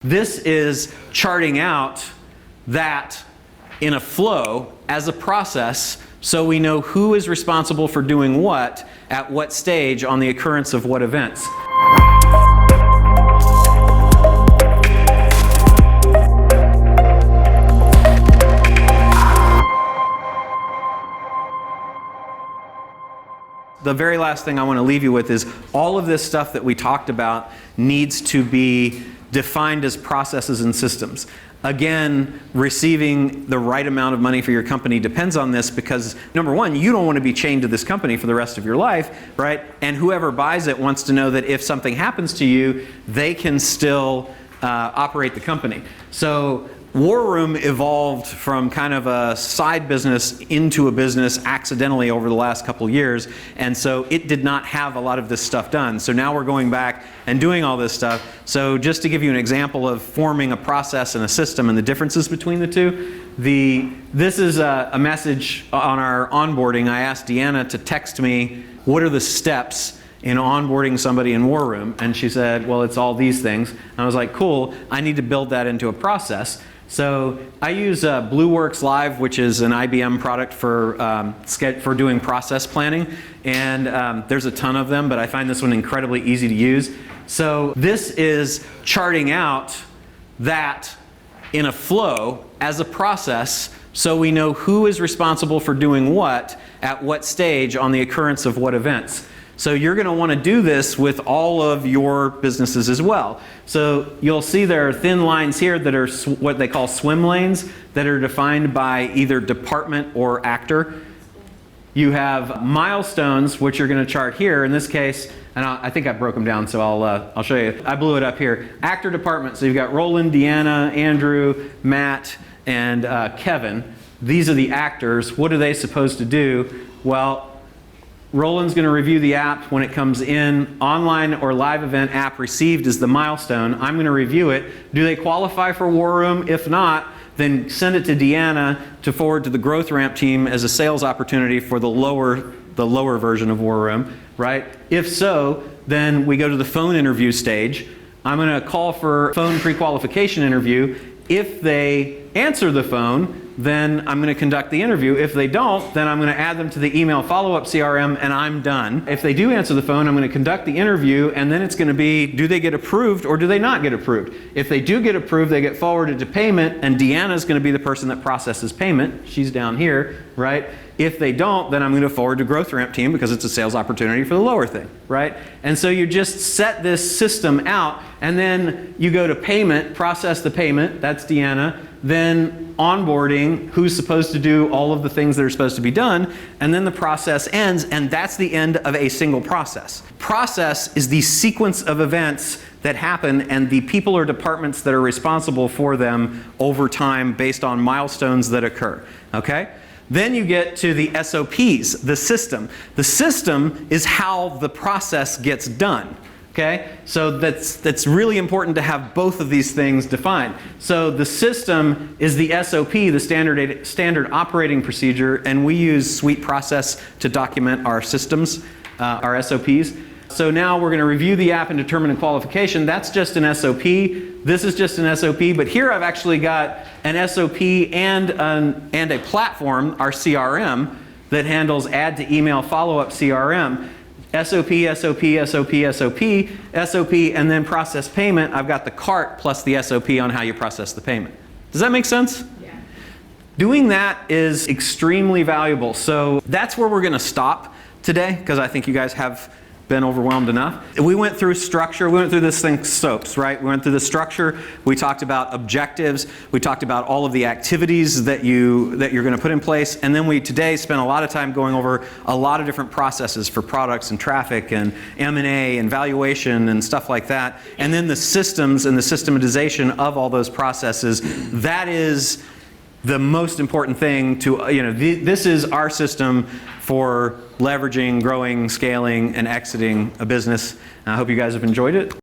This is charting out that in a flow as a process so we know who is responsible for doing what at what stage on the occurrence of what events. The very last thing I want to leave you with is all of this stuff that we talked about needs to be defined as processes and systems. Again, receiving the right amount of money for your company depends on this because, number one, you don't want to be chained to this company for the rest of your life, right? And whoever buys it wants to know that if something happens to you, they can still operate the company. So War Room evolved from kind of a side business into a business accidentally over the last couple years, and so it did not have a lot of this stuff done. So now we're going back and doing all this stuff. So just to give you an example of forming a process and a system and the differences between the two, this is a message on our onboarding. I asked Deanna to text me, what are the steps in onboarding somebody in War Room? And she said, well, it's all these things. And I was like, cool, I need to build that into a process. So I use BlueWorks Live, which is an IBM product for doing process planning. And there's a ton of them, but I find this one incredibly easy to use. So this is charting out that in a flow as a process so we know who is responsible for doing what at what stage on the occurrence of what events. So you're going to want to do this with all of your businesses as well. So you'll see there are thin lines here that are what they call swim lanes that are defined by either department or actor. You have milestones, which you're going to chart here. In this case, and I think I broke them down, so I'll show you. I blew it up here. Actor department. So you've got Roland, Deanna, Andrew, Matt, and Kevin. These are the actors. What are they supposed to do? Well, Roland's going to review the app when it comes in. Online or live event app received is the milestone. I'm going to review it. Do they qualify for War Room? If not, then send it to Deanna to forward to the growth ramp team as a sales opportunity for the lower version of War Room, right? If so, then we go to the phone interview stage. I'm going to call for phone pre-qualification interview. If they answer the phone, then I'm going to conduct the interview. If they don't, then I'm going to add them to the email follow-up CRM and I'm done. If they do answer the phone, I'm going to conduct the interview and then it's going to be, do they get approved or do they not get approved? If they do get approved, they get forwarded to payment and Deanna's going to be the person that processes payment. She's down here, right? If they don't, then I'm going to forward to growth ramp team because it's a sales opportunity for the lower thing, right? And so you just set this system out and then you go to payment, process the payment, that's Deanna, then onboarding, who's supposed to do all of the things that are supposed to be done, and then the process ends, and that's the end of a single process. Process is the sequence of events that happen and the people or departments that are responsible for them over time based on milestones that occur, okay? Then you get to the SOPs, the system. The system is how the process gets done. Okay? So that's really important to have both of these things defined. So the system is the SOP, the standard operating procedure, and we use Suite Process to document our systems, our SOPs. So now we're going to review the app and determine a qualification. That's just an SOP. This is just an SOP, but here I've actually got an SOP and a platform, our CRM, that handles add to email follow-up CRM. SOP, SOP, SOP, SOP, SOP, and then process payment. I've got the cart plus the SOP on how you process the payment. Does that make sense? Yeah. Doing that is extremely valuable. So that's where we're going to stop today because I think you guys have been overwhelmed enough. We went through structure. We went through this thing, SOPs, right? We went through the structure. We talked about objectives. We talked about all of the activities that you're going to put in place. And then we today spent a lot of time going over a lot of different processes for products and traffic and M&A and valuation and stuff like that. And then the systems and the systematization of all those processes. That is the most important thing to, this is our system for leveraging, growing, scaling, and exiting a business. I hope you guys have enjoyed it.